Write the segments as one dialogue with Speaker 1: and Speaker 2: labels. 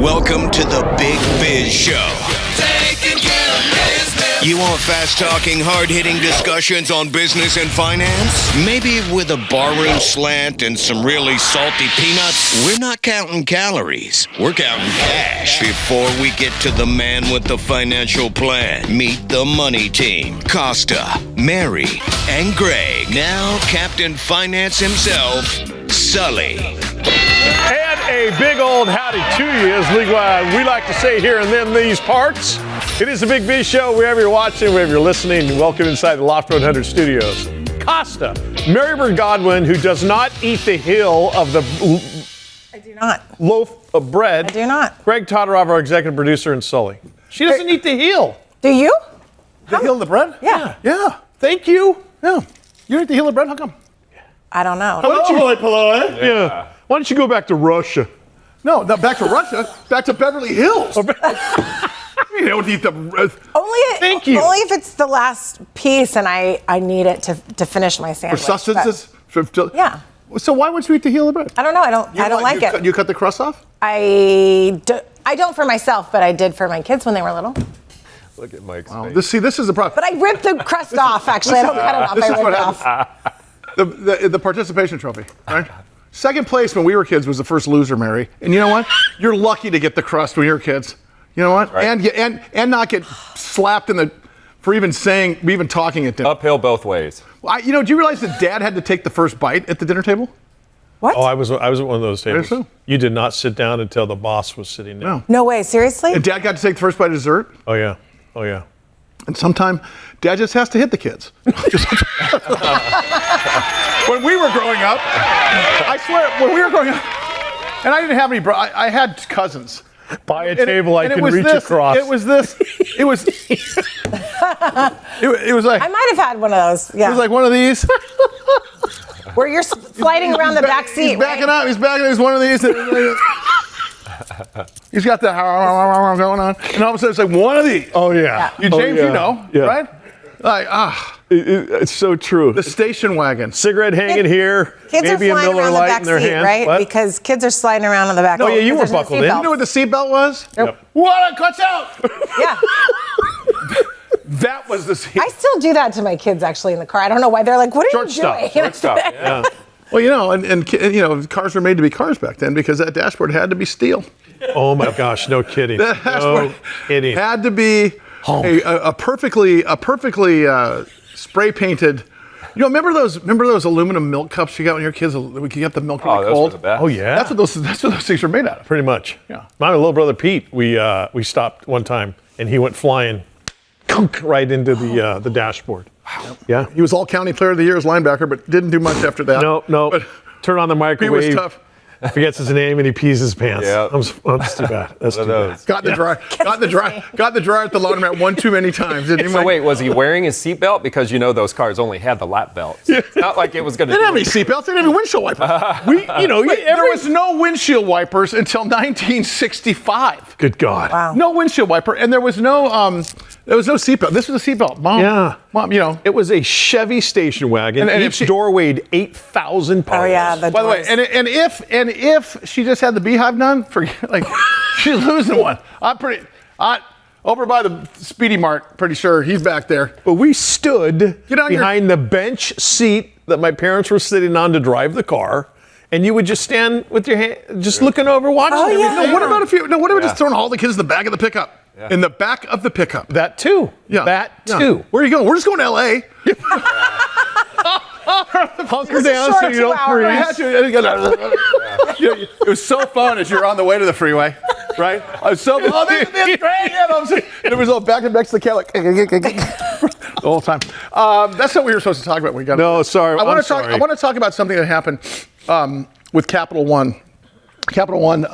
Speaker 1: Welcome to the Big Biz Show. Taking care of business. You want fast-talking, hard-hitting discussions on business and finance? Maybe with a barroom slant and some really salty peanuts? We're not counting calories. We're counting cash. Before we get to the man with the financial plan, meet the money team. Costa, Mary, and Greg. Now Captain Finance himself, Sully.
Speaker 2: And a big old howdy to you, as we like to say here and then these parts. It is the Big Biz Show, wherever you're watching, wherever you're listening. Welcome inside the Loft 100 studios. Costa, Mary Bird Godwin, who does not eat the hill of the
Speaker 3: I do not.
Speaker 2: loaf of bread.
Speaker 3: I do not.
Speaker 2: Greg Todorov, our executive producer, and Sully. She doesn't eat the heel.
Speaker 3: Do you?
Speaker 4: The heel of the bread?
Speaker 3: Yeah.
Speaker 4: Yeah.
Speaker 2: Thank you.
Speaker 4: Yeah. You don't eat the heel of the bread? How come?
Speaker 3: I don't know.
Speaker 4: Hello.
Speaker 2: Yeah. Why don't you go back to Russia?
Speaker 4: No, not back to Russia. Back to Beverly Hills. You don't eat the...
Speaker 2: Thank you.
Speaker 3: Only if it's the last piece and I need it to finish my
Speaker 4: For
Speaker 3: sandwich.
Speaker 4: sustenance?
Speaker 3: Yeah.
Speaker 4: So why wouldn't you eat the heel of the bread?
Speaker 3: I don't know. I don't like it.
Speaker 4: You cut the crust off?
Speaker 3: I don't for myself, but I did for my kids when they were little.
Speaker 5: Look at Mike's
Speaker 4: Wow.
Speaker 5: face.
Speaker 4: This is the problem.
Speaker 3: But I ripped the crust off, actually. I don't cut it off.
Speaker 4: This
Speaker 3: I
Speaker 4: is what
Speaker 3: rip it off.
Speaker 4: happens. The participation trophy, right? Second place when we were kids was the first loser, Mary. And you know what? You're lucky to get the crust when you're kids. You know what?
Speaker 5: Right.
Speaker 4: And not get slapped in the for even talking at dinner.
Speaker 5: Uphill both ways.
Speaker 4: Do you realize that Dad had to take the first bite at the dinner table?
Speaker 3: What?
Speaker 2: Oh, I was at one of those tables.
Speaker 4: so?
Speaker 2: You did not sit down until the boss was sitting down.
Speaker 4: No.
Speaker 3: No way. Seriously?
Speaker 4: And Dad got to take the first bite of dessert.
Speaker 2: Oh, yeah. Oh, yeah.
Speaker 4: And sometime Dad just has to hit the kids. When we were growing up, I swear, when we were growing up, and I didn't have any I had cousins.
Speaker 2: By a table I can reach across.
Speaker 4: It was this. It was. It was like.
Speaker 3: I might have had one of those. Yeah.
Speaker 4: It was like one of these.
Speaker 3: Where you're sliding around the back seat.
Speaker 4: He's backing
Speaker 3: right?
Speaker 4: up. He's backing up. He's one of these. He's got the going on, and all of a sudden it's like one of these.
Speaker 2: Oh, yeah.
Speaker 4: You, James, you know,
Speaker 2: Yeah.
Speaker 4: right? Like
Speaker 2: It's so true.
Speaker 4: the station wagon.
Speaker 2: Cigarette hanging here,
Speaker 3: Kids
Speaker 2: maybe
Speaker 3: are
Speaker 2: a
Speaker 3: flying
Speaker 2: Miller
Speaker 3: around the
Speaker 2: Lite
Speaker 3: back
Speaker 2: in their
Speaker 3: seat,
Speaker 2: hand.
Speaker 3: right?
Speaker 2: What?
Speaker 3: Because kids are sliding around on the back.
Speaker 2: Oh, yeah, you were
Speaker 3: because there's no
Speaker 2: buckled in.
Speaker 3: seatbelt.
Speaker 4: You know what the seatbelt was?
Speaker 3: Nope.
Speaker 4: What? Cuts out.
Speaker 3: Yeah.
Speaker 4: That was the seat.
Speaker 3: I still do that to my kids actually in the car. I don't know why. They're like, what are you doing?
Speaker 5: Shortstop. Yeah.
Speaker 4: Well, and cars were made to be cars back then because that dashboard had to be steel.
Speaker 2: Oh, my gosh. No kidding.
Speaker 4: That dashboard
Speaker 2: No kidding.
Speaker 4: had to be a perfectly spray painted. Remember those aluminum milk cups you got when you were kids? We could get the milk really
Speaker 5: Oh, those
Speaker 4: cold.
Speaker 5: were the best.
Speaker 2: Oh, yeah.
Speaker 4: That's what those things are made out of.
Speaker 2: Pretty much.
Speaker 4: Yeah.
Speaker 2: My little brother Pete, we stopped one time, and he went flying right into the dashboard. Wow. Yeah.
Speaker 4: He was all county player of the year as linebacker, but didn't do much after that.
Speaker 2: No.
Speaker 4: But
Speaker 2: Turn on the
Speaker 4: he
Speaker 2: microwave.
Speaker 4: was tough.
Speaker 2: Forgets his name and he pees his pants.
Speaker 5: Yeah.
Speaker 2: That's too bad. That's too bad.
Speaker 4: Got the dryer. Got the dryer at the laundromat one too many times. Didn't he?
Speaker 5: So wait, was he wearing his seatbelt? Because those cars only had the lap belts. It's not like it was going to.
Speaker 4: They didn't have any seatbelts. They didn't have any windshield wipers. There was no windshield wipers until 1965.
Speaker 2: Good God.
Speaker 3: Wow.
Speaker 4: No windshield wiper, and there was no seatbelt. This was a seatbelt, Mom.
Speaker 2: Yeah.
Speaker 4: Mom,
Speaker 2: It was a Chevy station wagon.
Speaker 4: And
Speaker 2: Each door weighed 8,000 pounds.
Speaker 3: Oh yeah.
Speaker 4: By the way, and if she just had the beehive done, forget, like she's losing one. Over by the Speedy Mart, pretty sure he's back there.
Speaker 2: But we stood
Speaker 4: Get on
Speaker 2: behind the bench seat that my parents were sitting on to drive the car, and you would just stand with your hand, just looking over, watching
Speaker 3: Oh,
Speaker 2: everything.
Speaker 3: yeah.
Speaker 4: No, what about just throwing all the kids in the back of the pickup?
Speaker 5: Yeah.
Speaker 4: In the back of the pickup.
Speaker 2: That too.
Speaker 4: Yeah.
Speaker 2: That
Speaker 4: Yeah.
Speaker 2: too.
Speaker 4: Where are you going? We're just going to L.A.
Speaker 2: Hunker
Speaker 3: Just a
Speaker 2: down so
Speaker 3: short
Speaker 2: you don't
Speaker 3: 2 hours.
Speaker 2: freeze.
Speaker 4: It was so fun as you're on the way to the freeway, right? I was so this is great. And it was all back and next to the cat like the whole time. That's what we were supposed to talk about. We got
Speaker 2: No, sorry.
Speaker 4: I want
Speaker 2: I'm
Speaker 4: to talk.
Speaker 2: sorry.
Speaker 4: I want to talk about something that happened with Capital One. Capital One,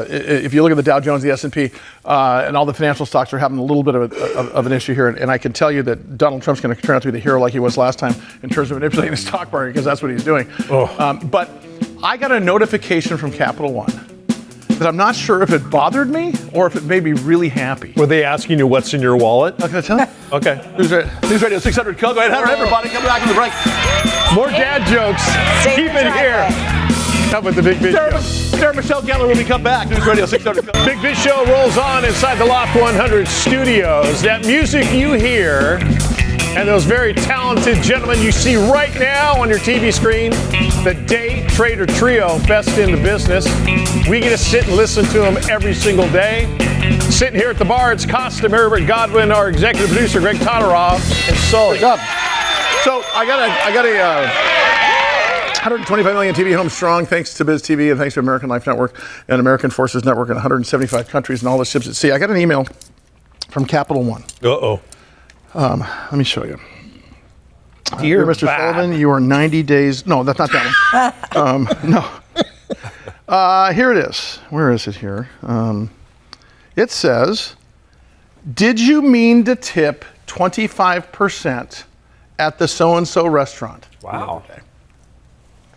Speaker 4: if you look at the Dow Jones, the S&P, and all the financial stocks are having a little bit of an issue here. And I can tell you that Donald Trump's going to turn out to be the hero like he was last time in terms of manipulating the stock market because that's what he's doing.
Speaker 2: Oh.
Speaker 4: But I got a notification from Capital One that I'm not sure if it bothered me or if it made me really happy.
Speaker 2: Were they asking you what's in your wallet?
Speaker 4: Can I tell you?
Speaker 2: Okay.
Speaker 4: News Radio 600. Go ahead, everybody. Come back on the break.
Speaker 2: More dad jokes.
Speaker 3: Stay
Speaker 2: Keep
Speaker 3: in the
Speaker 2: it here.
Speaker 3: driveway.
Speaker 2: up with the Big Biz Show.
Speaker 4: Sarah Michelle Gellar when we come back. News Radio 600.
Speaker 2: Big Biz Show rolls on inside the Loft 100 studios. That music you hear and those very talented gentlemen you see right now on your TV screen, the Day Trader Trio, best in the business. We get to sit and listen to them every single day. Sitting here at the bar, it's Costa, Marybert Godwin, our executive producer, Greg Todorov, and Sully.
Speaker 4: So I got a 125 million TV home strong, thanks to BizTV and thanks to American Life Network and American Forces Network in 175 countries and all the ships at sea. I got an email from Capital One.
Speaker 2: Uh-oh.
Speaker 4: Let me show you.
Speaker 2: Dear
Speaker 4: Mr. Sullivan, you are 90 days. No, that's not that one. No. Here it is. Where is it here? It says, did you mean to tip 25% at the so-and-so restaurant?
Speaker 5: Wow.
Speaker 4: Okay.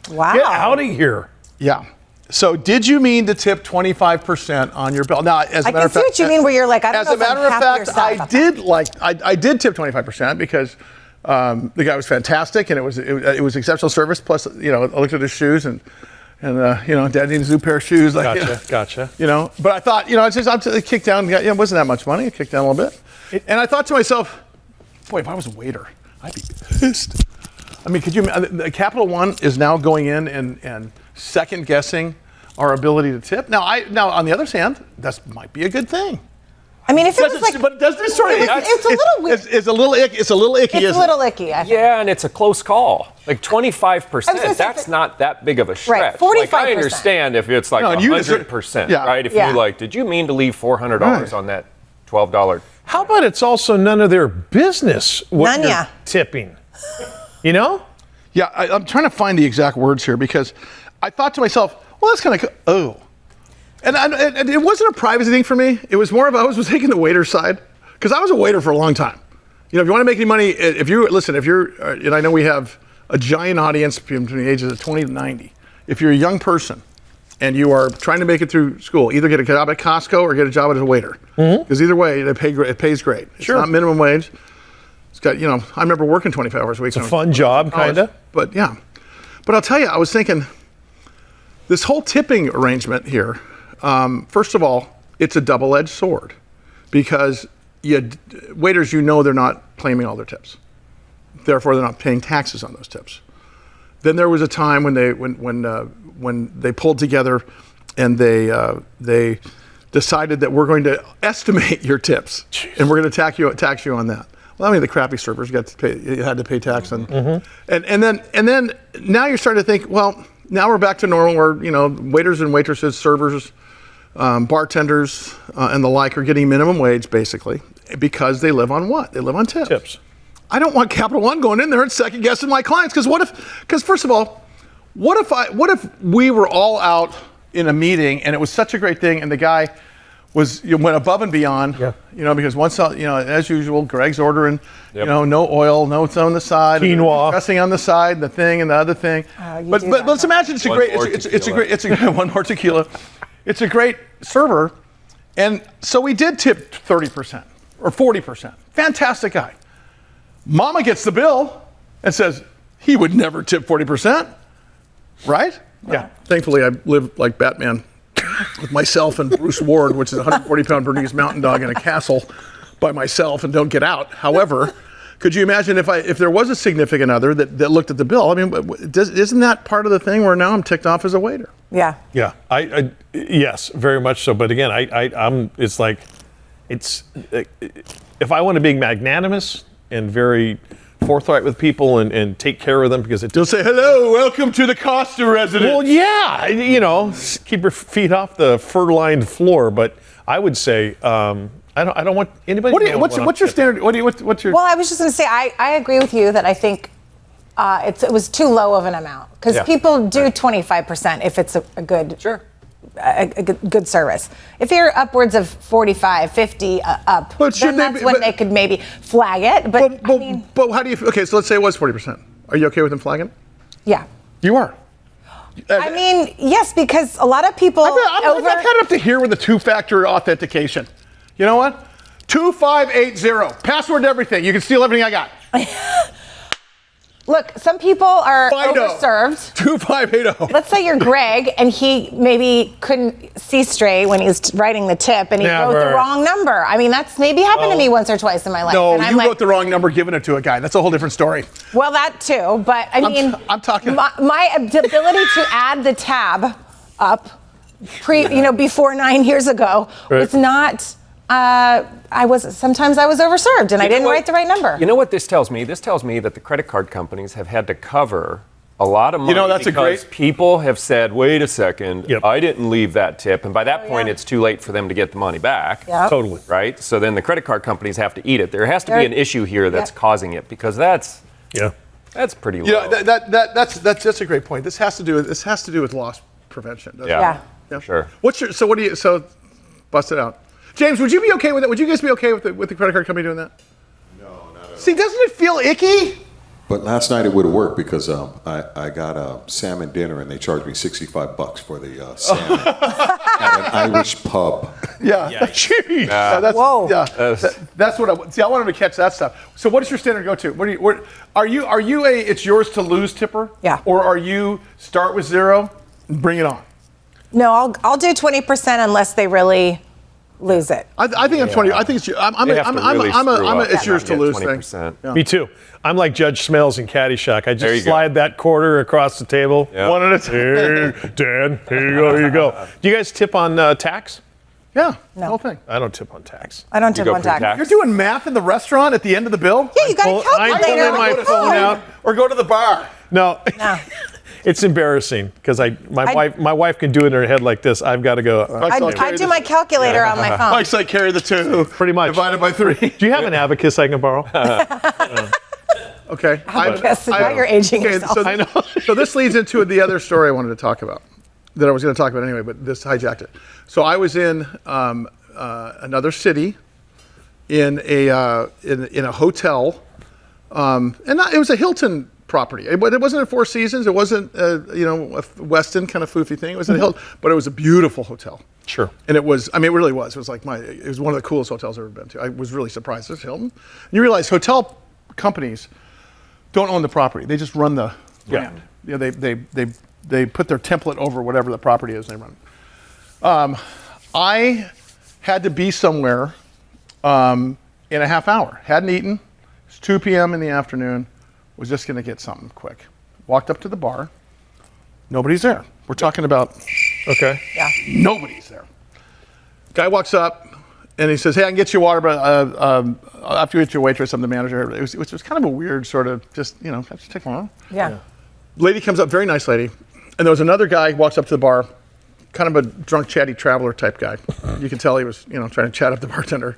Speaker 3: Wow.
Speaker 2: Get out of here.
Speaker 4: Yeah. So did you mean to tip 25% on your bill? Now, as a
Speaker 3: I
Speaker 4: matter
Speaker 3: can
Speaker 4: of
Speaker 3: see
Speaker 4: fact,
Speaker 3: what you mean where you're like, I don't
Speaker 4: as
Speaker 3: know
Speaker 4: a
Speaker 3: if I'm
Speaker 4: matter of
Speaker 3: happy or
Speaker 4: fact,
Speaker 3: sad about that.
Speaker 4: I did tip 25% because the guy was fantastic and it was exceptional service. Plus, I looked at his shoes and Dad needs a new pair of shoes.
Speaker 2: Gotcha.
Speaker 4: But I thought, I kicked down. It wasn't that much money. I kicked down a little bit, and I thought to myself, boy, if I was a waiter, I'd be pissed. I mean, could you? Capital One is now going in and second guessing our ability to tip. Now, on the other hand, that might be a good thing.
Speaker 3: I mean, if it was like,
Speaker 4: but does this sort of?
Speaker 3: it's a little weird.
Speaker 4: It's a little icky. It's a little icky.
Speaker 3: It's a little icky, I think.
Speaker 5: Yeah, and it's a close call. Like 25%, that's not that big of a stretch.
Speaker 3: 45%.
Speaker 5: Like I understand if it's like 100%,
Speaker 4: yeah.
Speaker 5: right? If
Speaker 3: Yeah.
Speaker 5: you did you mean to leave $400 on that $12?
Speaker 2: How about it's also none of their business what
Speaker 3: None,
Speaker 2: you're
Speaker 3: yeah.
Speaker 2: tipping? You know?
Speaker 4: Yeah, I'm trying to find the exact words here because I thought to myself, well, that's kind of and it wasn't a privacy thing for me. It was more of I was taking the waiter side because I was a waiter for a long time. If you want to make any money, if you're, and I know we have a giant audience between the ages of 20 to 90. If you're a young person and you are trying to make it through school, either get a job at Costco or get a job as a waiter. Because either way, it pays great. It's not minimum wage. It's got, I remember working 25 hours a week.
Speaker 2: It's a fun job, kind of.
Speaker 4: But yeah. But I'll tell you, I was thinking, this whole tipping arrangement here, first of all, it's a double-edged sword because waiters, they're not claiming all their tips. Therefore, they're not paying taxes on those tips. Then there was a time when they pulled together and they decided that we're going to estimate your tips. Jeez. And we're going to tax you on that. Well, the crappy servers had to pay tax on, and then now you're starting to think, well, now we're back to normal where waiters and waitresses, servers, bartenders, and the like are getting minimum wage basically because they live on what? They live on tips. I don't want Capital One going in there and second guessing my clients because first of all, what if we were all out in a meeting and it was such a great thing and the guy went above and beyond, because once, as usual, Greg's ordering, no oil, no on the side,
Speaker 2: quinoa,
Speaker 4: dressing on the side, the thing and the other thing. But let's imagine it's a great one more tequila. It's a great server, and so we did tip 30% or 40%. Fantastic guy. Mama gets the bill and says he would never tip 40%, right? Yeah. Thankfully, I live like Batman. With myself and Bruce Ward, which is a 140-pound Bernese mountain dog in a castle by myself and don't get out. However, could you imagine if there was a significant other that looked at the bill? Isn't that part of the thing where now I'm ticked off as a waiter?
Speaker 3: Yeah.
Speaker 2: Yeah. Yes, very much so. But again, if I want to be magnanimous and very forthright with people and take care of them because
Speaker 4: you'll say, hello, welcome to the Costa residence.
Speaker 2: Well, yeah, keep your feet off the fur-lined floor. But I would say, I don't want anybody.
Speaker 4: What's your standard? What's your?
Speaker 3: Well, I was just going to say, I agree with you that I think it was too low of an amount because people do 25% if it's a good.
Speaker 5: Sure.
Speaker 3: A good service. If you're upwards of 45, 50 up, then that's when they could maybe flag it. But
Speaker 4: how do you? Okay, so let's say it was 40%. Are you okay with them flagging it?
Speaker 3: Yeah.
Speaker 4: You are.
Speaker 3: Yes, because a lot of people.
Speaker 4: I'm kind of up to here with the two-factor authentication. You know what? 2580 password to everything. You can steal everything I got.
Speaker 3: Look, some people are overserved.
Speaker 4: 2580.
Speaker 3: Let's say you're Greg and he maybe couldn't see straight when he was writing the tip and he wrote the wrong number. I mean, that's maybe happened to me once or twice in my life.
Speaker 4: No,
Speaker 3: and
Speaker 4: you wrote the wrong number giving it to a guy. That's a whole different story.
Speaker 3: Well, that too, but I mean,
Speaker 4: I'm talking.
Speaker 3: My ability to add the tab up before 9 years ago was not. Sometimes I was overserved and I didn't write the right number.
Speaker 5: You know what this tells me? This tells me that the credit card companies have had to cover a lot of money because people have said, wait a second, I didn't leave that tip. And by that point, it's too late for them to get the money back.
Speaker 3: Yep.
Speaker 2: Totally.
Speaker 5: Right? So then the credit card companies have to eat it. There has to be an issue here that's causing it because that's pretty low.
Speaker 4: That's a great point. This has to do with loss prevention.
Speaker 5: Yeah. Sure.
Speaker 4: So bust it out. James, would you be okay with it? Would you guys be okay with the credit card company doing that?
Speaker 6: No, not at all.
Speaker 4: See, doesn't it feel icky?
Speaker 6: But last night it would have worked because I got a salmon dinner and they charged me $65 for the salmon at an Irish pub.
Speaker 4: Yeah. Jeez. That's what I wanted to catch that stuff. So what is your standard go-to? Are you a it's yours to lose tipper?
Speaker 3: Yeah.
Speaker 4: Or are you start with zero and bring it on?
Speaker 3: No, I'll do 20% unless they really lose it.
Speaker 4: I think I'm 20. I think it's it's yours to lose thing.
Speaker 2: Yeah. Me too. I'm like Judge Smails in Caddyshack. I just slide that quarter across the table. One at a time. Here, Dan, here you go. Do you guys tip on tax?
Speaker 4: Yeah,
Speaker 3: no.
Speaker 4: The whole thing.
Speaker 2: I don't tip on tax.
Speaker 3: I don't tip on tax.
Speaker 4: You're doing math in the restaurant at the end of the bill?
Speaker 3: Yeah, you got a calculator.
Speaker 2: I pull my phone out
Speaker 4: or go to the bar.
Speaker 2: No. It's embarrassing because my wife can do it in her head like this. I've got to go.
Speaker 3: I do my calculator on my phone.
Speaker 4: Mike's like carry the two.
Speaker 2: Pretty much.
Speaker 4: Divided by 3.
Speaker 2: Do you have an abacus I can borrow?
Speaker 4: Okay.
Speaker 3: Now you're aging yourself.
Speaker 4: I know. So this leads into the other story I wanted to talk about that I was going to talk about anyway, but this hijacked it. So I was in another city in a hotel, and it was a Hilton property. It wasn't a Four Seasons. It wasn't a Westin kind of foofy thing. It was a Hilton, but it was a beautiful hotel.
Speaker 2: Sure.
Speaker 4: And it was. I mean, it really was. It was like it was one of the coolest hotels I've ever been to. I was really surprised. It's Hilton. And you realize hotel companies don't own the property. They just run the brand. Yeah. They put their template over whatever the property is and they run. I had to be somewhere in a half hour. Hadn't eaten. It's 2 p.m. in the afternoon. Was just going to get something quick. Walked up to the bar. Nobody's there. We're talking about, nobody's there. Guy walks up and he says, hey, I can get you water, but after you get your waitress, I'm the manager. It was kind of a weird sort of just, just take a while.
Speaker 3: Yeah.
Speaker 4: Lady comes up, very nice lady. And there was another guy who walks up to the bar, kind of a drunk, chatty traveler type guy. You can tell he was, trying to chat up the bartender.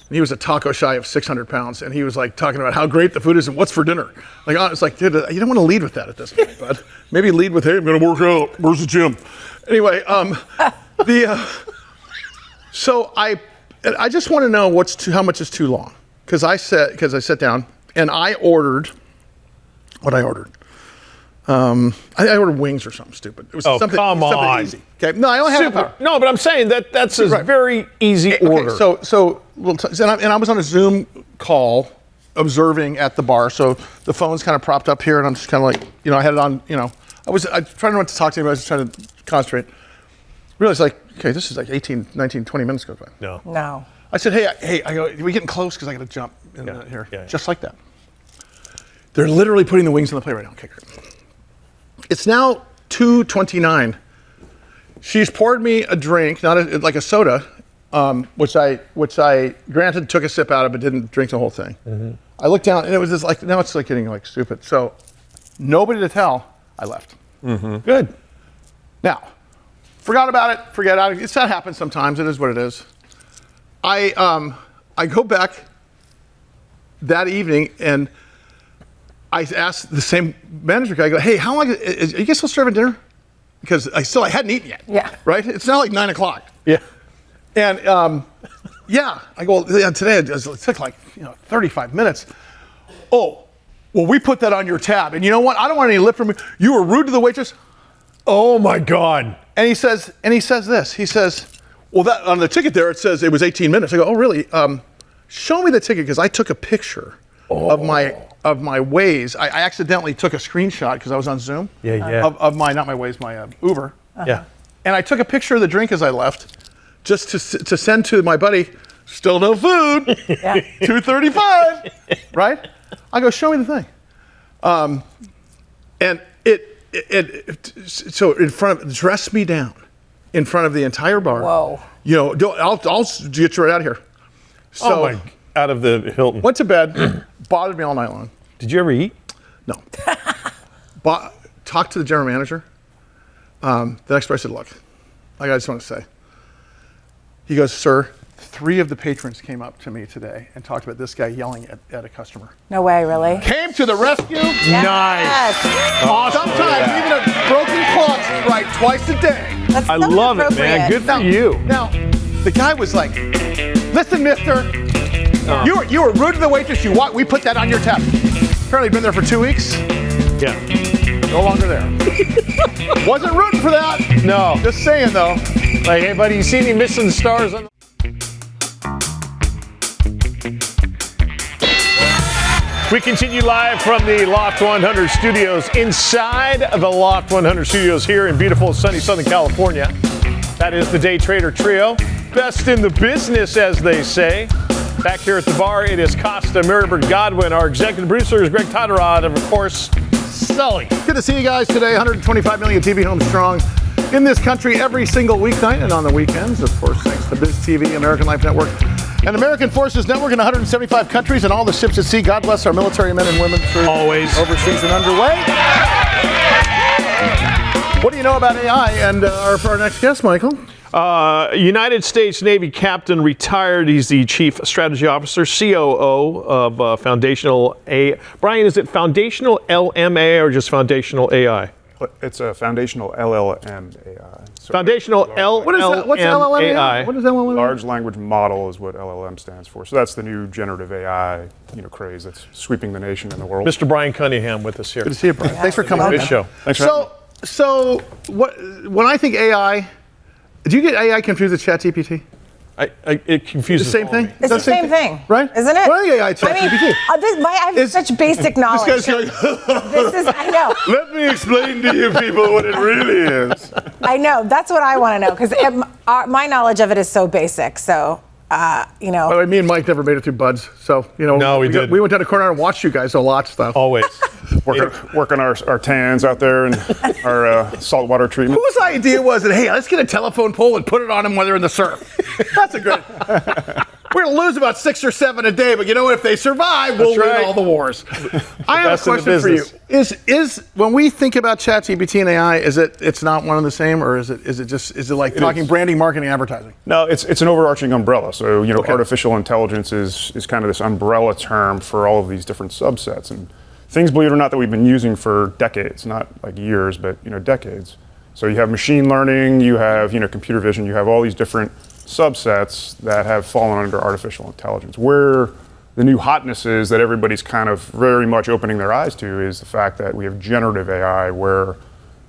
Speaker 4: And he was a taco shy of 600 pounds, and he was like talking about how great the food is and what's for dinner. Like, it's like, dude, you don't want to lead with that at this point, bud. Maybe lead with, hey, I'm going to work out. Where's the gym? Anyway, so I just want to know how much is too long, because I sat down and I ordered what I ordered. I ordered wings or something stupid. It was something easy. Okay, no, I only had half hour.
Speaker 2: No, but I'm saying that's a very easy order.
Speaker 4: So and I was on a Zoom call, observing at the bar. So the phone's kind of propped up here, and I'm just kind of like, I had it on. I was trying not to talk to anybody. I was just trying to concentrate. Realized okay, this is like 18, 19, 20 minutes goes by.
Speaker 3: No.
Speaker 4: I said, hey, I go, are we getting close? Because I got to jump in here, just like that. They're literally putting the wings on the plate right now. Okay, great. It's now 2:29. She's poured me a drink, like a soda, which I granted took a sip out of, but didn't drink the whole thing. Mm-hmm. I looked down, and it was just now it's like getting like stupid. So nobody to tell. I left.
Speaker 2: Mm-hmm. Good.
Speaker 4: Now, forgot about it. Forget about it. That happens sometimes. It is what it is. I go back that evening and I asked the same manager guy, I go, hey, how long are you guys still serving dinner? Because I hadn't eaten yet.
Speaker 3: Yeah.
Speaker 4: Right? It's now like 9 o'clock.
Speaker 2: Yeah.
Speaker 4: And I go, today it took like 35 minutes. Oh, well, we put that on your tab. And you know what? I don't want any lip from you. You were rude to the waitress.
Speaker 2: Oh my God.
Speaker 4: And he says this. He says, well, that on the ticket there, it says it was 18 minutes. I go, oh, really? Show me the ticket, because I took a picture of my of my Waze. I accidentally took a screenshot because I was on Zoom. Of my, not my Waze, my Uber.
Speaker 2: Yeah.
Speaker 4: And I took a picture of the drink as I left, just to send to my buddy. Still no food. 2:35. Right? I go, show me the thing. And so in front of, dress me down in front of the entire bar.
Speaker 3: Whoa.
Speaker 4: You know, I'll get you right out of here. So
Speaker 2: out of the Hilton.
Speaker 4: went to bed, bothered me all night long.
Speaker 2: Did you ever eat?
Speaker 4: No. Talked to the general manager. The next day I said, look, I just want to say. He goes, sir, 3 of the patrons came up to me today and talked about this guy yelling at a customer.
Speaker 3: No way, really?
Speaker 4: Came to the rescue.
Speaker 3: Yes.
Speaker 2: Nice.
Speaker 4: Awesome. Sometimes even a broken clock's right twice a day.
Speaker 3: That's
Speaker 2: I
Speaker 3: so
Speaker 2: love it, man.
Speaker 3: inappropriate.
Speaker 2: Good for you.
Speaker 4: Now, the guy was like, listen, mister, you were rude to the waitress. We put that on your tab. Apparently been there for 2 weeks.
Speaker 2: Yeah.
Speaker 4: No longer there. Wasn't rooting for that.
Speaker 2: No.
Speaker 4: Just saying, though.
Speaker 2: Like, hey, buddy, you see any missing stars on the... We continue live from the Loft 100 studios, inside the Loft 100 studios here in beautiful sunny Southern California. That is the Day Trader Trio. Best in the business, as they say. Back here at the bar, it is Costa, Maribert Godwin. Our executive producer is Greg Todorod, and of course, Sully.
Speaker 4: Good to see you guys today. 125 million TV homes strong in this country every single weeknight and on the weekends, of course, thanks to BizTV, American Life Network, and American Forces Network in 175 countries and all the ships at sea. God bless our military men and women through
Speaker 2: Always.
Speaker 4: overseas and underway. What do you know about AI? And for our next guest, Michael.
Speaker 2: United States Navy captain retired. He's the chief strategy officer, COO of Foundational A. Brian, is it Foundational LMA or just Foundational AI?
Speaker 7: It's a Foundational LLM.AI. So
Speaker 2: Foundational LLM.
Speaker 4: What is that? What's LLM? What is LLM?
Speaker 7: large language model is what LLM stands for. So that's the new generative AI, craze that's sweeping the nation and the world.
Speaker 2: Mr. Brian Cunningham with us here.
Speaker 4: Good to see you, Brian. Thanks for coming
Speaker 2: Big
Speaker 4: on.
Speaker 2: show.
Speaker 7: Thanks for having me.
Speaker 4: So when I think AI, do you get AI confused with ChatGPT?
Speaker 2: It confuses
Speaker 4: The same thing?
Speaker 3: It's the same thing,
Speaker 4: right?
Speaker 3: Isn't it?
Speaker 4: Well, I think AI ChatGPT.
Speaker 3: I have such basic knowledge.
Speaker 4: This guy's
Speaker 3: I know.
Speaker 4: Let me explain to you people what it really is.
Speaker 3: I know. That's what I want to know because my knowledge of it is so basic. So,
Speaker 4: By the way, me and Mike never made it through Buds, so
Speaker 2: No, we didn't.
Speaker 4: We went down to corner and watched you guys a lot stuff.
Speaker 2: Always.
Speaker 7: Working our tans out there and our saltwater treatment.
Speaker 4: Whose idea was it? Hey, let's get a telephone pole and put it on them while they're in the surf. That's a good. We're gonna lose about 6 or 7 a day, but you know what? If they survive, we'll win all the wars. I have a question for you. Is when we think about ChatGPT and AI, it's not one and the same, or is it like talking branding, marketing, advertising?
Speaker 7: No, it's an overarching umbrella. So artificial intelligence is kind of this umbrella term for all of these different subsets and things, believe it or not, that we've been using for decades, not like years, but decades. So you have machine learning, you have computer vision, you have all these different subsets that have fallen under artificial intelligence. Where the new hotness is that everybody's kind of very much opening their eyes to is the fact that we have generative AI, where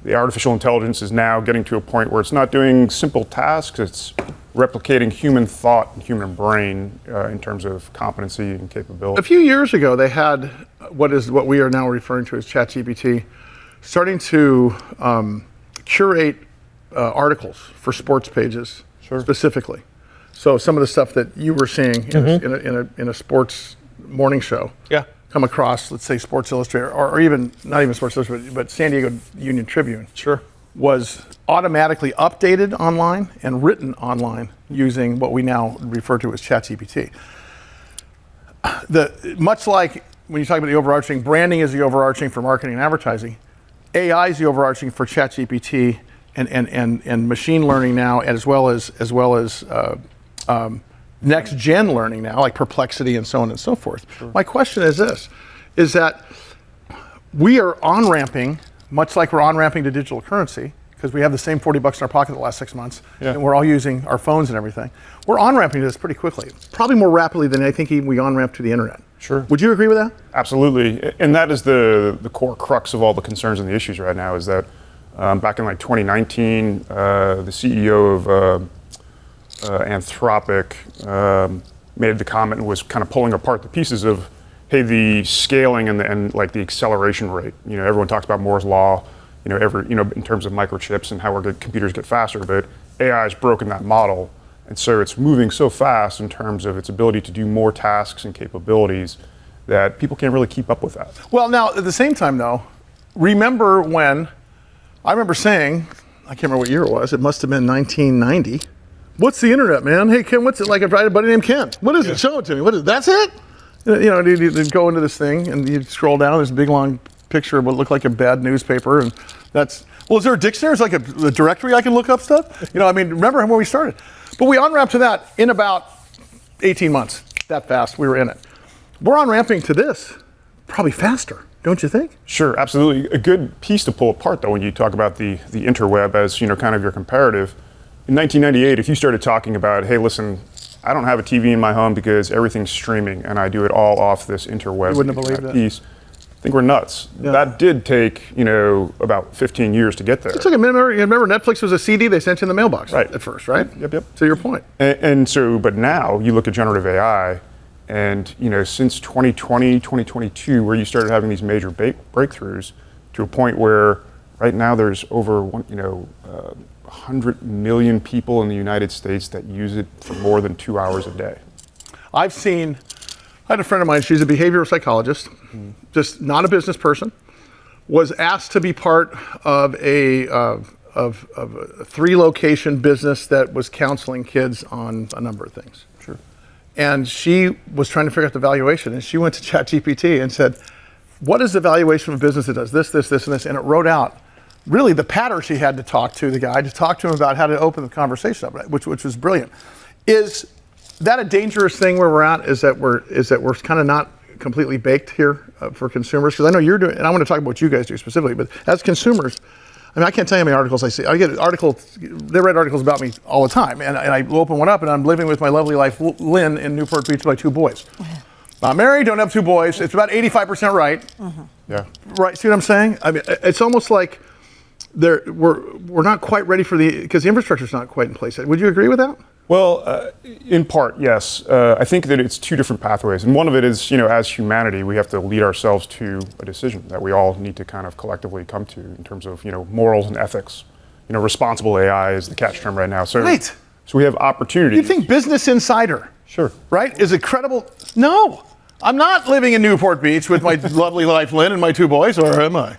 Speaker 7: the artificial intelligence is now getting to a point where it's not doing simple tasks, it's replicating human thought and human brain in terms of competency and capability.
Speaker 4: A few years ago, they had what we are now referring to as ChatGPT, starting to curate articles for sports pages specifically. So some of the stuff that you were seeing in a sports morning show, come across, let's say Sports Illustrated, or even not even Sports Illustrated, but San Diego Union Tribune, was automatically updated online and written online using what we now refer to as ChatGPT. Much like when you talk about the overarching, branding is the overarching for marketing and advertising, AI is the overarching for ChatGPT and machine learning now, as well as next gen learning now, like Perplexity and so on and so forth. My question is this: is that we are on-ramping, much like we're on-ramping to digital currency, because we have the same $40 in our pocket the last 6 months, and we're all using our phones and everything. We're on-ramping to this pretty quickly, probably more rapidly than I think even we on-ramp to the internet.
Speaker 7: Sure.
Speaker 4: Would you agree with that?
Speaker 7: Absolutely, and that is the core crux of all the concerns and the issues right now. Is that back in like 2019, the CEO of Anthropic made the comment and was kind of pulling apart the pieces of hey, the scaling and like the acceleration rate. Everyone talks about Moore's law, in terms of microchips and how our computers get faster, but AI has broken that model. And so it's moving so fast in terms of its ability to do more tasks and capabilities that people can't really keep up with that.
Speaker 4: Well, now, at the same time, though, I remember saying, I can't remember what year it was, it must have been 1990. What's the internet, man? Hey, Ken, what's it like? If I had a buddy named Ken. What is it? Show it to me. That's it? You'd go into this thing and you'd scroll down, there's a big long picture of what looked like a bad newspaper, and is there a dictionary? Is like a directory I can look up stuff? Remember when we started? But we on-ramped to that in about 18 months. That fast, we were in it. We're on-ramping to this probably faster, don't you think?
Speaker 7: Sure, absolutely. A good piece to pull apart, though, when you talk about the interweb as kind of your comparative. In 1998, if you started talking about, hey, listen, I don't have a TV in my home because everything's streaming and I do it all off this interweb.
Speaker 4: You wouldn't have believed that.
Speaker 7: Piece. I think we're nuts. Yeah. That did take, about 15 years to get there.
Speaker 4: It took a minute. Remember Netflix was a CD they sent you in the mailbox at first, right?
Speaker 7: Yep.
Speaker 4: To your point.
Speaker 7: But now you look at generative AI, and since 2020, 2022, where you started having these major breakthroughs, to a point where right now there's over 100 million people in the United States that use it for more than 2 hours a day.
Speaker 4: I had a friend of mine, she's a behavioral psychologist, just not a business person, was asked to be part of a 3-location business that was counseling kids on a number of things.
Speaker 7: Sure.
Speaker 4: And she was trying to figure out the valuation, and she went to ChatGPT and said, what is the valuation of a business that does this, this, this, and this? And it wrote out really the pattern she had to talk to the guy, to talk to him about how to open the conversation up, which was brilliant. Is that a dangerous thing where we're at? Is that we're kind of not completely baked here for consumers? Because I know you're doing, and I want to talk about what you guys do specifically, but as consumers, I can't tell you how many articles I see. I get articles, they write articles about me all the time, and I open one up and I'm living with my lovely wife, Lynn, in Newport Beach with my 2 boys. Not married, don't have 2 boys. It's about 85% right.
Speaker 3: Mm-hmm.
Speaker 7: Yeah.
Speaker 4: Right, see what I'm saying? It's almost like we're not quite ready because the infrastructure's not quite in place. Would you agree with that?
Speaker 7: Well, in part, yes. I think that it's 2 different pathways. And one of it is, as humanity, we have to lead ourselves to a decision that we all need to kind of collectively come to in terms of, morals and ethics. Responsible AI is the catch term right now. So,
Speaker 4: right.
Speaker 7: So we have opportunity.
Speaker 4: You think Business Insider,
Speaker 7: sure,
Speaker 4: right, is it credible? No. I'm not living in Newport Beach with my lovely wife Lynn and my 2 boys, or am I?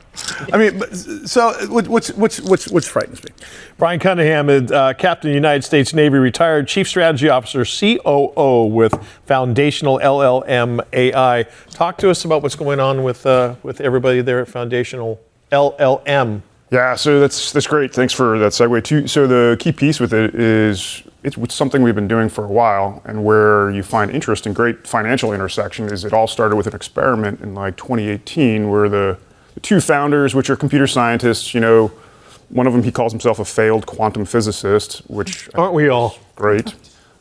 Speaker 4: So which frightens me?
Speaker 2: Brian Cunningham is Captain of the United States Navy, retired Chief Strategy Officer, COO with Foundational LLM.AI. Talk to us about what's going on with everybody there at Foundational LLM.
Speaker 7: Yeah, so that's great. Thanks for that segue too. So the key piece with it is it's something we've been doing for a while, and where you find interest and great financial intersection is it all started with an experiment in 2018 where the 2 founders, which are computer scientists, one of them, he calls himself a failed quantum physicist, which
Speaker 2: aren't we all?
Speaker 7: Great.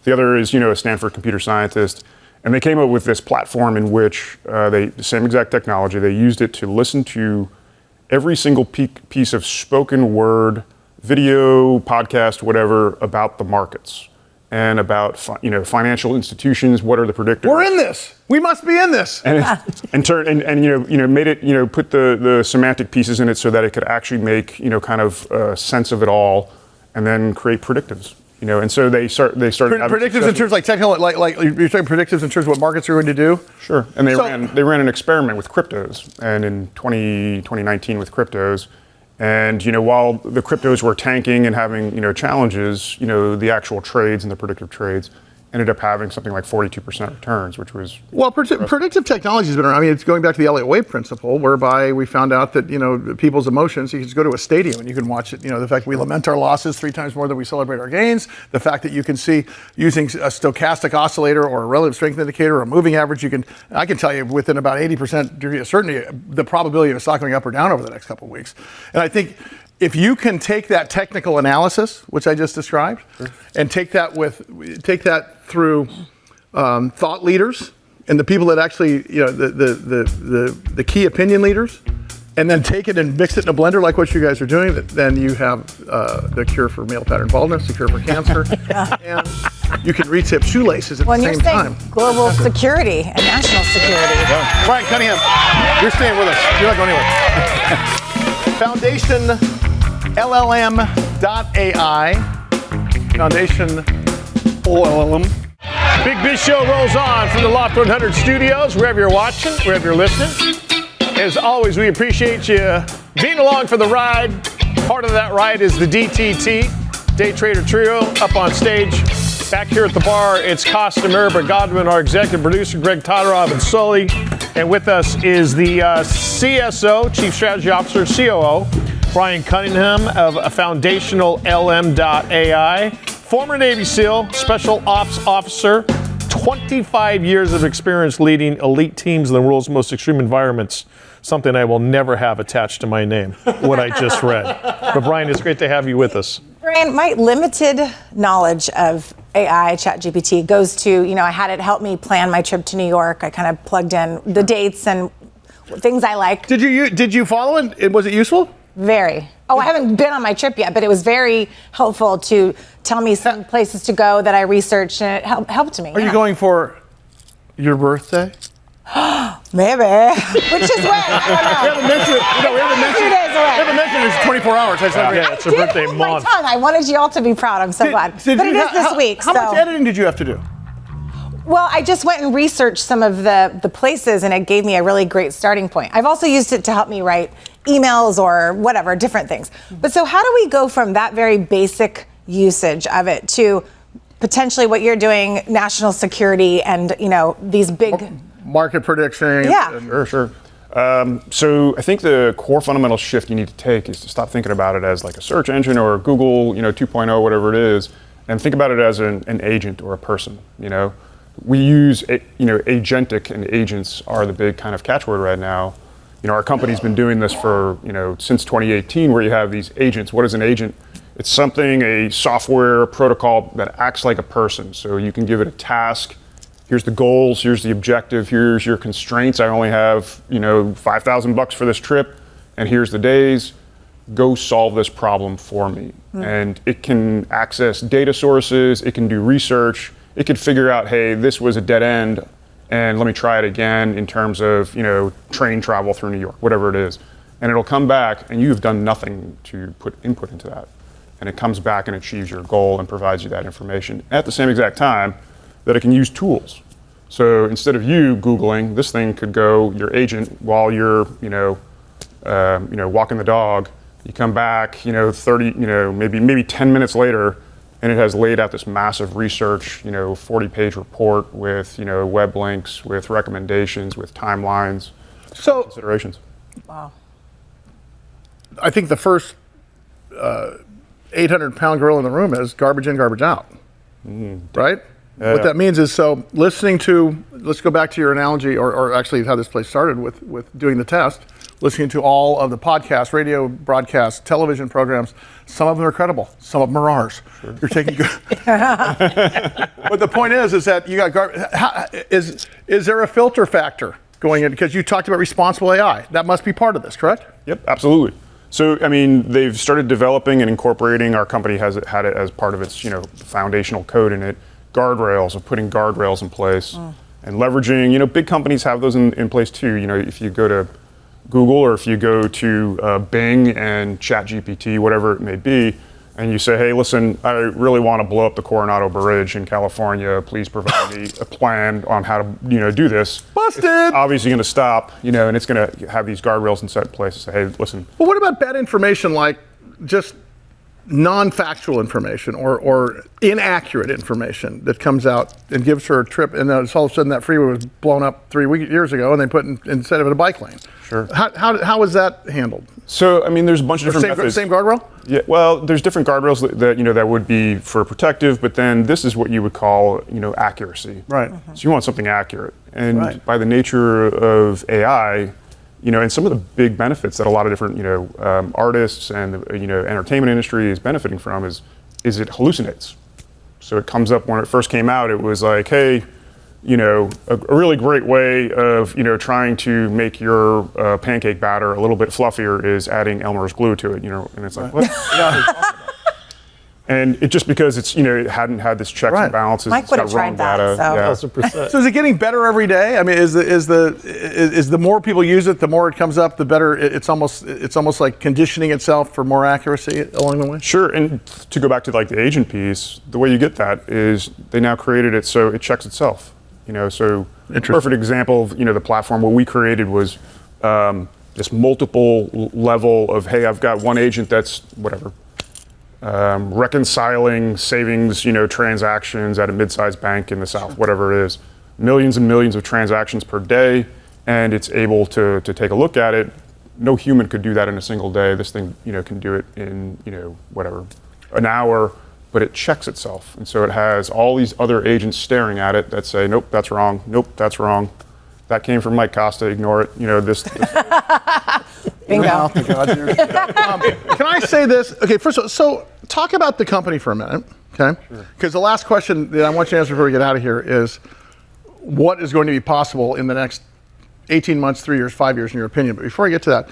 Speaker 7: The other is, a Stanford computer scientist. And they came up with this platform in which the same exact technology, they used it to listen to every single piece of spoken word, video, podcast, whatever, about the markets and about financial institutions. What are the predictors?
Speaker 4: We're in this. We must be in this.
Speaker 7: And made it put the semantic pieces in it so that it could actually make kind of sense of it all, and then create predictives. And so they started
Speaker 4: predictives in terms like technical, like you're talking predictives in terms of what markets are going to do.
Speaker 7: Sure. And they ran an experiment with cryptos, and in 2019 with cryptos. And while the cryptos were tanking and having challenges, the actual trades and the predictive trades ended up having something like 42% returns, which was...
Speaker 4: Well, predictive technology has been around. It's going back to the Elliott Wave principle, whereby we found out that, people's emotions, you can just go to a stadium and you can watch it, the fact we lament our losses 3 times more than we celebrate our gains, the fact that you can see using a stochastic oscillator or a relative strength indicator or a moving average, I can tell you within about 80% degree of certainty, the probability of a stock going up or down over the next couple of weeks. And I think if you can take that technical analysis, which I just described, sure, and take that through thought leaders and the people that actually, the key opinion leaders, and then take it and mix it in a blender like what you guys are doing, then you have the cure for male pattern baldness, the cure for cancer, you can retip shoelaces at the same time.
Speaker 3: Global security and national security.
Speaker 4: Yeah. Brian Cunningham, you're staying with us. You're not going anywhere. Foundation LLM.AI. Foundation LLM.
Speaker 2: Big Biz Show rolls on from the Loft 100 studios, wherever you're watching, wherever you're listening. As always, we appreciate you being along for the ride. Part of that ride is the DTT, Day Trader Trio, up on stage. Back here at the bar, it's Costa, Godwin, our executive producer, Greg Todorov, and Sully. And with us is the CSO, Chief Strategy Officer, COO, Brian Cunningham of Foundational LLM.AI. Former Navy SEAL, Special Ops Officer, 25 years of experience leading elite teams in the world's most extreme environments. Something I will never have attached to my name, what I just read. But Brian, it's great to have you with us.
Speaker 3: Brian, my limited knowledge of AI, ChatGPT, goes to, I had it help me plan my trip to New York. I kind of plugged in the dates and things I like.
Speaker 4: Did you follow it? Was it useful?
Speaker 3: Very. Oh, I haven't been on my trip yet, but it was very helpful to tell me some places to go that I researched, and it helped me.
Speaker 4: Are you going for your birthday?
Speaker 3: Maybe. Which is when? I don't know.
Speaker 4: We haven't mentioned it. We haven't mentioned it. We haven't mentioned it's 24 hours.
Speaker 2: It's a birthday month.
Speaker 3: I wanted you all to be proud. I'm so glad. But it is this week.
Speaker 4: How much editing did you have to do?
Speaker 3: Well, I just went and researched some of the places, and it gave me a really great starting point. I've also used it to help me write emails or whatever, different things. But so how do we go from that very basic usage of it to potentially what you're doing, national security and, these big...
Speaker 4: Market prediction.
Speaker 3: Yeah.
Speaker 7: Sure. So I think the core fundamental shift you need to take is to stop thinking about it as like a search engine or Google, 2.0, whatever it is, and think about it as an agent or a person. We use, agentic, and agents are the big kind of catchword right now. Our company's been doing this for, since 2018, where you have these agents. What is an agent? It's a software protocol that acts like a person. So you can give it a task. Here's the goals, here's the objective, here's your constraints. I only have, $5,000 for this trip, and here's the days. Go solve this problem for me. And it can access data sources, it can do research, it could figure out, hey, this was a dead end, and let me try it again in terms of, train travel through New York, whatever it is. And it'll come back, and you've done nothing to put input into that. And it comes back and achieves your goal and provides you that information at the same exact time that it can use tools. So instead of you Googling, this thing could go, your agent, while you're, walking the dog, you come back, 30, maybe 10 minutes later, and it has laid out this massive research, 40-page report with, web links, with recommendations, with timelines, considerations.
Speaker 3: Wow.
Speaker 4: I think the first 800-pound gorilla in the room is garbage in, garbage out, right? What that means is, so listening to, let's go back to your analogy, or actually how this place started with doing the test, listening to all of the podcasts, radio broadcasts, television programs. Some of them are credible, some of them are ours. Sure. You're taking good. But the point is that you got garbage. Is there a filter factor going in? Because you talked about responsible AI. That must be part of this, correct?
Speaker 7: Yep, absolutely. So, they've started developing and incorporating, our company had it as part of its, foundational code in it, guardrails, of putting guardrails in place and leveraging, big companies have those in place too. If you go to Google or if you go to Bing and ChatGPT, whatever it may be, and you say, hey, listen, I really want to blow up the Coronado Bridge in California. Please provide me a plan on how to, do this.
Speaker 4: Busted!
Speaker 7: It's obviously going to stop, and it's going to have these guardrails in set place. Say, hey, listen.
Speaker 4: Well, what about bad information like just non-factual information or inaccurate information that comes out and gives her a trip, and then all of a sudden that freeway was blown up 3 years ago, and they put instead of it a bike lane?
Speaker 7: Sure.
Speaker 4: How is that handled?
Speaker 7: So there's a bunch of different methods.
Speaker 4: Same guardrail?
Speaker 7: Yeah. Well, there's different guardrails that would be for protective, but then this is what you would call accuracy.
Speaker 4: Right.
Speaker 7: So you want something accurate, and by the nature of AI. And some of the big benefits that a lot of different, artists and the, entertainment industry is benefiting from is it hallucinates. So it comes up when it first came out, it was like, hey, a really great way of, trying to make your pancake batter a little bit fluffier is adding Elmer's glue to it, and it's like, what? And it just because it's, it hadn't had this checks and balances.
Speaker 3: Mike would have tried that.
Speaker 4: So is it getting better every day? I mean, is the more people use it, the more it comes up, the better. It's almost like conditioning itself for more accuracy along the way.
Speaker 7: Sure. And to go back to like the agent piece, the way you get that is they now created it so it checks itself. So perfect example of the platform. What we created was this multiple level of, hey, I've got one agent that's whatever. Reconciling savings, transactions at a mid-sized bank in the South, whatever it is, millions and millions of transactions per day, and it's able to take a look at it. No human could do that in a single day. This thing, can do it in, whatever, an hour, but it checks itself. And so it has all these other agents staring at it that say, nope, that's wrong. Nope, that's wrong. That came from Mike Costa, ignore it. This
Speaker 3: Bingo.
Speaker 4: Can I say this? Okay, first of all, so talk about the company for a minute, okay? Because the last question that I want you to answer before we get out of here is, what is going to be possible in the next 18 months, 3 years, 5 years, in your opinion? But before I get to that,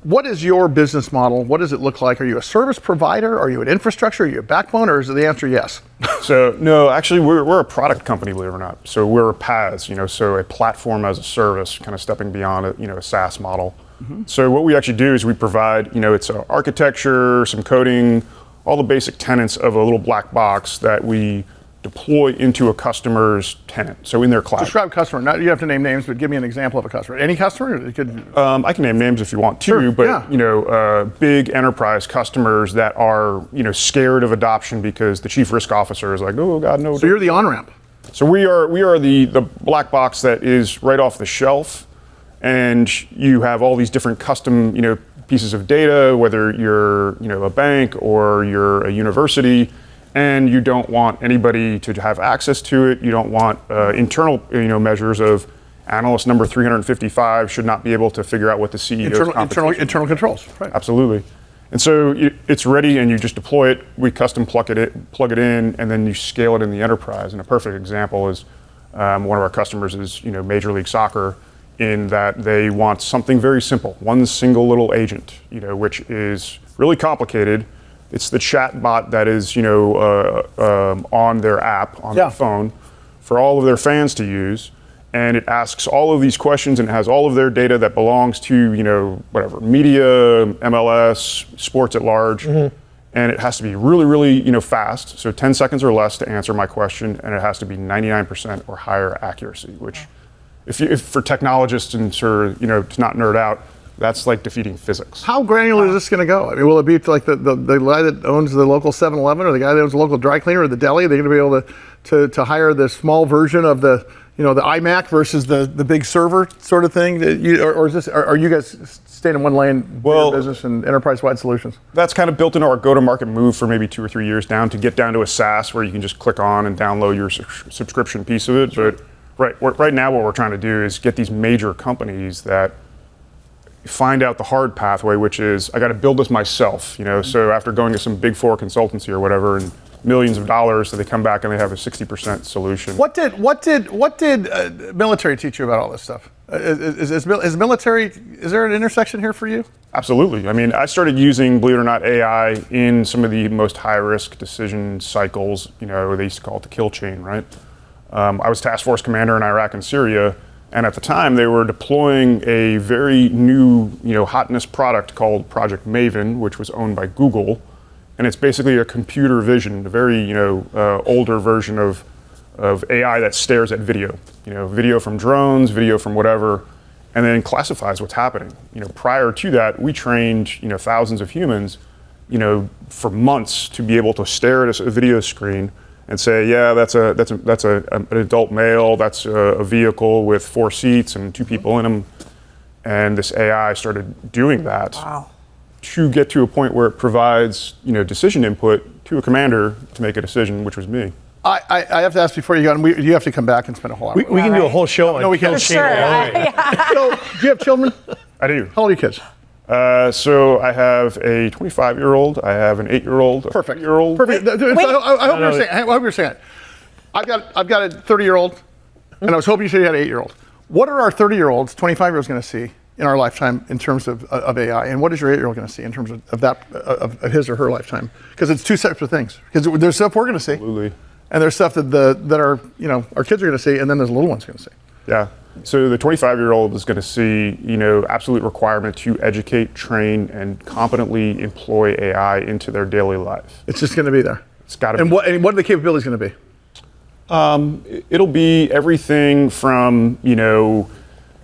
Speaker 4: what is your business model? What does it look like? Are you a service provider? Are you an infrastructure? Are you a backbone? Or is the answer yes?
Speaker 7: So no, actually we're a product company, believe it or not. So we're a PaaS, so a platform as a service, kind of stepping beyond a SaaS model. Mm-hmm. So what we actually do is we provide, it's architecture, some coding, all the basic tenets of a little black box that we deploy into a customer's tenant. So in their cloud.
Speaker 4: Describe customer. Not you have to name names, but give me an example of a customer. Any customer? It could...
Speaker 7: I can name names if you want to,
Speaker 4: sure,
Speaker 7: but big enterprise customers that are scared of adoption because the chief risk officer is like, oh God, no.
Speaker 4: So you're the on-ramp.
Speaker 7: So we are the black box that is right off the shelf, and you have all these different custom pieces of data, whether you're a bank or you're a university. And you don't want anybody to have access to it. You don't want internal measures of analyst number 355 should not be able to figure out what the CEO's
Speaker 4: internal controls. Right.
Speaker 7: Absolutely. And so it's ready, and you just deploy it. We custom plug it in, and then you scale it in the enterprise. And a perfect example is one of our customers is Major League Soccer, in that they want something very simple, one single little agent, which is really complicated. It's the chat bot that is, on their app, on their phone, for all of their fans to use. And it asks all of these questions, and it has all of their data that belongs to, whatever, media, MLS, sports at large. Mm-hmm. And it has to be really, really, fast. So 10 seconds or less to answer my question, and it has to be 99% or higher accuracy, which, if for technologists and to not nerd out, that's like defeating physics.
Speaker 4: How granular is this going to go? I mean, will it be like the guy that owns the local 7-Eleven, or the guy that owns the local dry cleaner, or the deli? They're going to be able to hire the small version of the the iMac versus the big server sort of thing? Are you guys staying in one lane, business and enterprise-wide solutions?
Speaker 7: That's kind of built into our go-to-market move for maybe 2 or 3 years down to get down to a SaaS where you can just click on and download your subscription piece of it. Sure. But right now, what we're trying to do is get these major companies that find out the hard pathway, which is I got to build this myself, So after going to some Big Four consultancy or whatever, and millions of dollars, so they come back and they have a 60% solution.
Speaker 4: What did military teach you about all this stuff? Is military? Is there an intersection here for you?
Speaker 7: Absolutely. I mean, I started using, believe it or not, AI in some of the most high-risk decision cycles. They used to call it the kill chain, right? I was task force commander in Iraq and Syria. And at the time, they were deploying a very new, hotness product called Project Maven, which was owned by Google. And it's basically a computer vision, a very, older version of AI that stares at video. Video from drones, video from whatever, and then classifies what's happening. Prior to that, we trained, thousands of humans, for months to be able to stare at a video screen and say, yeah, that's an adult male, that's a vehicle with 4 seats and 2 people in them. And this AI started doing that to get to a point where it provides, decision input to a commander to make a decision, which was me.
Speaker 4: I have to ask before you go, and you have to come back and spend a whole hour.
Speaker 2: We can do a whole show on
Speaker 4: we can't.
Speaker 3: Sure.
Speaker 4: So, do you have children?
Speaker 7: I do.
Speaker 4: How old are your kids?
Speaker 7: So I have a 25-year-old, I have an 8-year-old, a 3-year-old.
Speaker 4: Perfect. I hope you're saying it. I've got a 30-year-old, and I was hoping you said you had an 8-year-old. What are our 30-year-olds, 25-year-olds going to see in our lifetime in terms of AI, and what is your 8-year-old going to see in terms of his or her lifetime? Because it's two separate things. Because there's stuff we're going to see,
Speaker 7: Absolutely.
Speaker 4: and there's stuff that our kids are going to see, and then there's the little ones going to see.
Speaker 7: Yeah. So the 25-year-old is going to see, absolute requirement to educate, train, and competently employ AI into their daily life.
Speaker 4: It's just going to be there.
Speaker 7: It's got to
Speaker 4: be.
Speaker 7: And
Speaker 4: what are the capabilities going to be?
Speaker 7: It'll be everything from,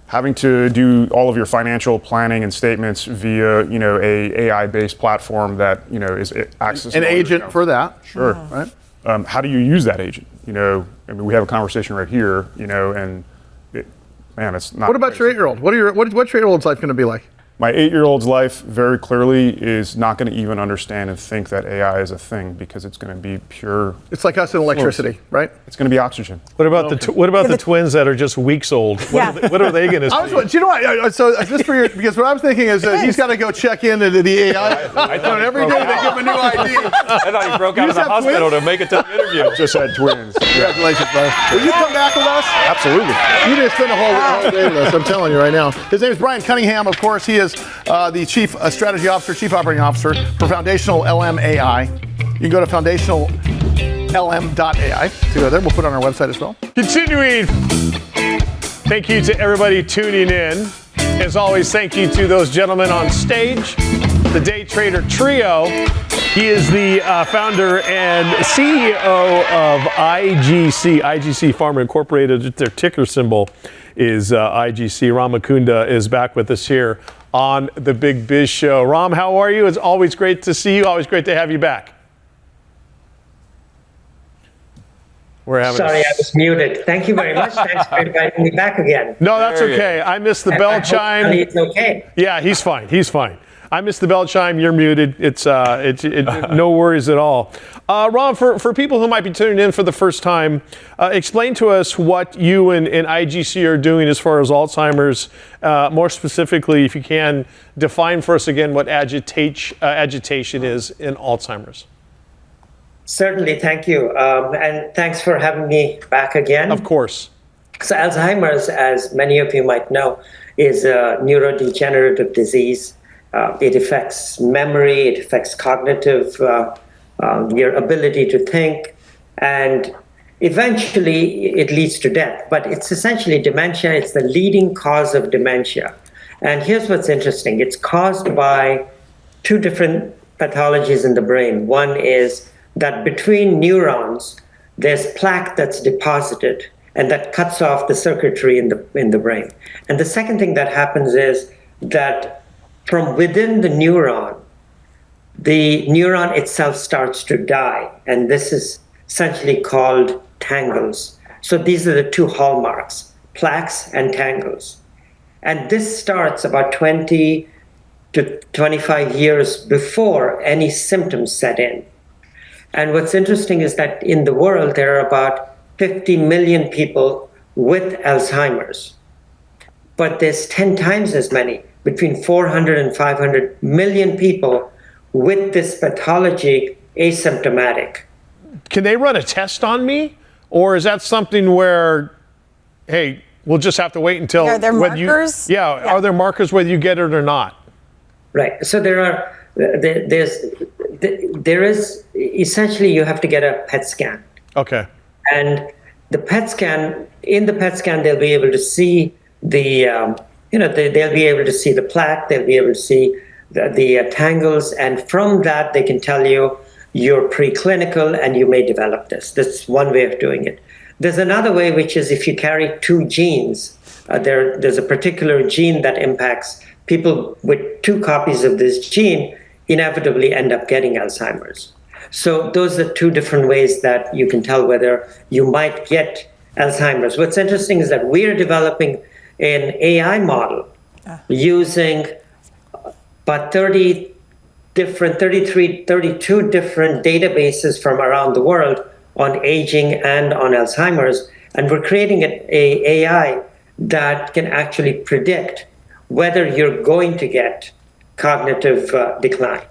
Speaker 7: having to do all of your financial planning and statements via, a AI-based platform that, is accessible.
Speaker 4: An agent for that.
Speaker 7: Sure.
Speaker 4: Right.
Speaker 7: How do you use that agent? We have a conversation right here, and it's not.
Speaker 4: What about your 8-year-old? What's your 8-year-old's life going to be like?
Speaker 7: My 8-year-old's life very clearly is not going to even understand and think that AI is a thing because it's going to be pure.
Speaker 4: It's like us in electricity, right?
Speaker 7: It's going to be oxygen.
Speaker 2: What about the twins that are just weeks old? What are they going to see?
Speaker 4: Do you know what? So just because what I was thinking is he's got to go check into the AI.
Speaker 5: I thought
Speaker 4: every day they give him a new ID.
Speaker 5: I thought he broke out of the hospital to make it to the interview.
Speaker 7: Just had twins.
Speaker 4: Congratulations, brother. Will you come back with us?
Speaker 7: Absolutely.
Speaker 4: You didn't spend a whole day with us. I'm telling you right now. His name is Brian Cunningham. Of course, he is the Chief Strategy Officer, Chief Operating Officer for Foundational LM.AI. You can go to Foundational LM.AI to go there. We'll put it on our website as well.
Speaker 2: Continuing, thank you to everybody tuning in. As always, thank you to those gentlemen on stage, the Day Trader Trio. He is the founder and CEO of IGC Pharma Incorporated. Their ticker symbol is IGC. Ram Mukunda is back with us here on the Big Biz Show. Ram, how are you? It's always great to see you. Always great to have you back.
Speaker 8: Sorry, I was muted. Thank you very much. Thanks for inviting me back again.
Speaker 2: No, that's okay. I missed the bell chime.
Speaker 8: It's okay.
Speaker 2: Yeah, he's fine. He's fine. I missed the bell chime. You're muted. It's no worries at all. Ron, for people who might be tuning in for the first time, explain to us what you and IGC are doing as far as Alzheimer's. More specifically, if you can, define for us again what agitation is in Alzheimer's.
Speaker 8: Certainly, thank you. And thanks for having me back again.
Speaker 2: Of course.
Speaker 8: So Alzheimer's, as many of you might know, is a neurodegenerative disease. It affects memory, it affects cognitive, your ability to think, and eventually it leads to death. But it's essentially dementia. It's the leading cause of dementia. And here's what's interesting. It's caused by two different pathologies in the brain. One is that between neurons, there's plaque that's deposited, and that cuts off the circuitry in the brain. And the second thing that happens is that from within the neuron itself starts to die, and this is essentially called tangles. So these are the two hallmarks, plaques and tangles. And this starts about 20 to 25 years before any symptoms set in. And what's interesting is that in the world, there are about 50 million people with Alzheimer's. But there's 10 times as many, between 400 and 500 million people with this pathology asymptomatic.
Speaker 2: Can they run a test on me? Or is that something where, hey, we'll just have to wait until...
Speaker 3: Are there markers?
Speaker 2: Are there markers whether you get it or not?
Speaker 8: Right. So there is essentially you have to get a PET scan.
Speaker 2: Okay.
Speaker 8: And the PET scan, in the PET scan, they'll be able to see they'll be able to see the plaque, they'll be able to see the tangles, and from that they can tell you you're preclinical and you may develop this. That's one way of doing it. There's another way, which is if you carry two genes. There's a particular gene that impacts people with two copies of this gene inevitably end up getting Alzheimer's. So those are two different ways that you can tell whether you might get Alzheimer's. What's interesting is that we're developing an AI model using about 32 different databases from around the world on aging and on Alzheimer's. And we're creating an AI that can actually predict whether you're going to get cognitive decline.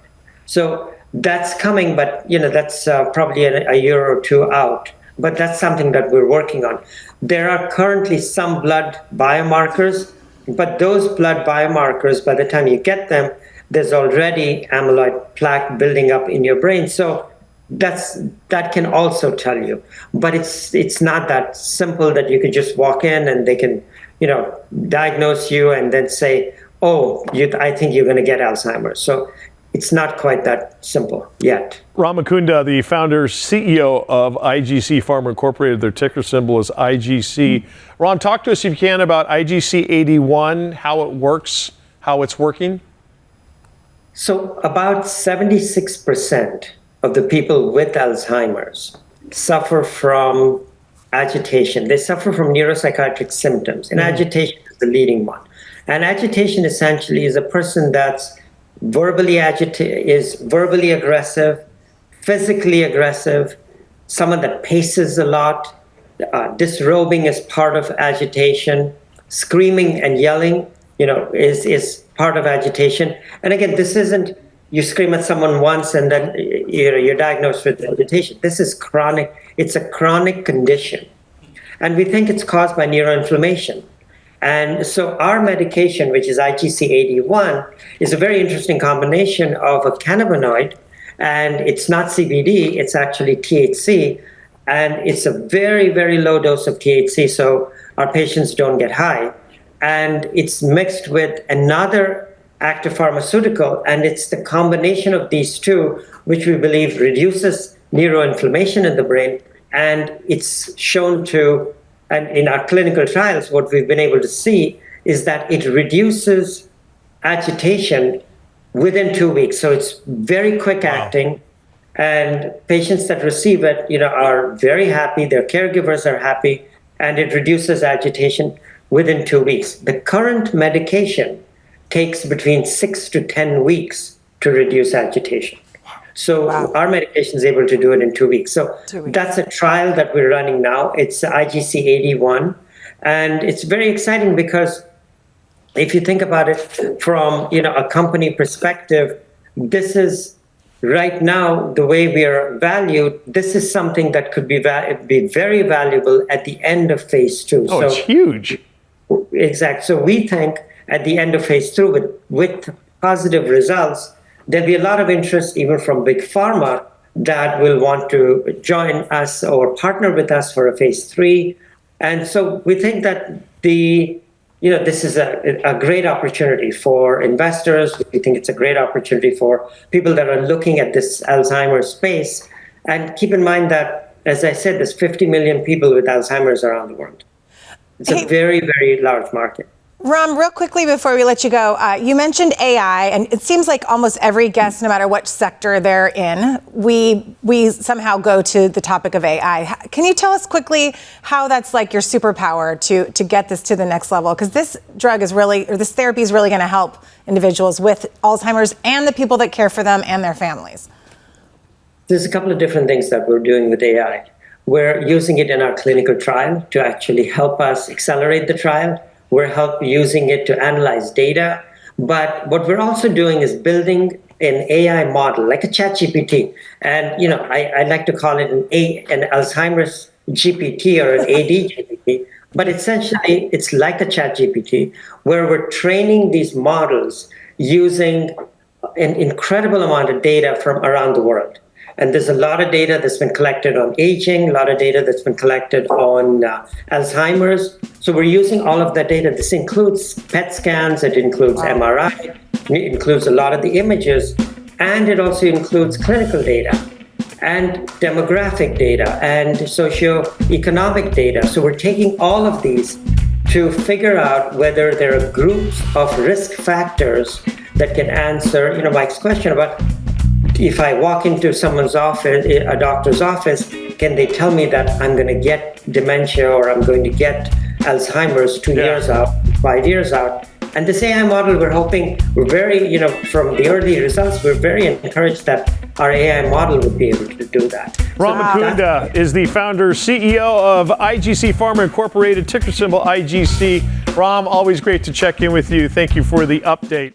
Speaker 8: So that's coming, but that's probably a year or two out. But that's something that we're working on. There are currently some blood biomarkers But those blood biomarkers, by the time you get them, there's already amyloid plaque building up in your brain. So that can also tell you. But it's not that simple that you could just walk in and they can, diagnose you and then say, oh, I think you're going to get Alzheimer's. So it's not quite that simple yet.
Speaker 2: Ram Mukunda, the founder, CEO of IGC Pharma Incorporated. Their ticker symbol is IGC. Ram, talk to us if you can about IGC 81, how it works, how it's working.
Speaker 8: So about 76% of the people with Alzheimer's suffer from agitation. They suffer from neuropsychiatric symptoms, and agitation is the leading one. And agitation essentially is a person that's verbally agitated, is verbally aggressive, physically aggressive, someone that paces a lot. Disrobing is part of agitation. Screaming and yelling, is part of agitation. And again, this isn't you scream at someone once and then you're diagnosed with agitation. This is chronic. It's a chronic condition. And we think it's caused by neuroinflammation. And so our medication, which is IGC 81, is a very interesting combination of a cannabinoid, and it's not CBD, it's actually THC, and it's a very, very low dose of THC, so our patients don't get high. And it's mixed with another active pharmaceutical, and it's the combination of these two, which we believe reduces neuroinflammation in the brain, and it's shown to, and in our clinical trials, what we've been able to see is that it reduces agitation within 2 weeks. So it's very quick acting, and patients that receive it, are very happy. Their caregivers are happy, and it reduces agitation within 2 weeks. The current medication takes between 6 to 10 weeks to reduce agitation. So our medication is able to do it in 2 weeks. So that's a trial that we're running now. It's IGC 81. And it's very exciting because if you think about it from a company perspective, this is right now the way we are valued. This is something that could be very valuable at the end of phase 2.
Speaker 2: Oh, so it's huge.
Speaker 8: Exactly. So we think at the end of phase 2 with positive results, there'll be a lot of interest even from big pharma that will want to join us or partner with us for a phase 3. And so we think that this is a great opportunity for investors. We think it's a great opportunity for people that are looking at this Alzheimer's space. And keep in mind that, as I said, there's 50 million people with Alzheimer's around the world. It's a very, very large market.
Speaker 3: Ram, real quickly before we let you go, you mentioned AI, and it seems like almost every guest, no matter what sector they're in, we somehow go to the topic of AI. Can you tell us quickly how that's like your superpower to get this to the next level? Because this drug is really, or this therapy is really going to help individuals with Alzheimer's and the people that care for them and their families.
Speaker 8: There's a couple of different things that we're doing with AI. We're using it in our clinical trial to actually help us accelerate the trial. We're using it to analyze data. But what we're also doing is building an AI model, like a ChatGPT. And, I like to call it an Alzheimer's GPT or an AD GPT. But essentially, it's like a ChatGPT, where we're training these models using an incredible amount of data from around the world. And there's a lot of data that's been collected on aging, a lot of data that's been collected on Alzheimer's. So we're using all of that data. This includes PET scans, it includes MRI, it includes a lot of the images, and it also includes clinical data and demographic data and socioeconomic data. So we're taking all of these to figure out whether there are groups of risk factors that can answer, Mike's question about if I walk into someone's office, a doctor's office, can they tell me that I'm going to get dementia or I'm going to get Alzheimer's 2 years out, 5 years out? And this AI model, we're very, from the early results, we're very encouraged that our AI model would be able to do that.
Speaker 2: Ram Mukunda is the founder, CEO of IGC Pharma Incorporated, ticker symbol IGC. Ram, always great to check in with you. Thank you for the update.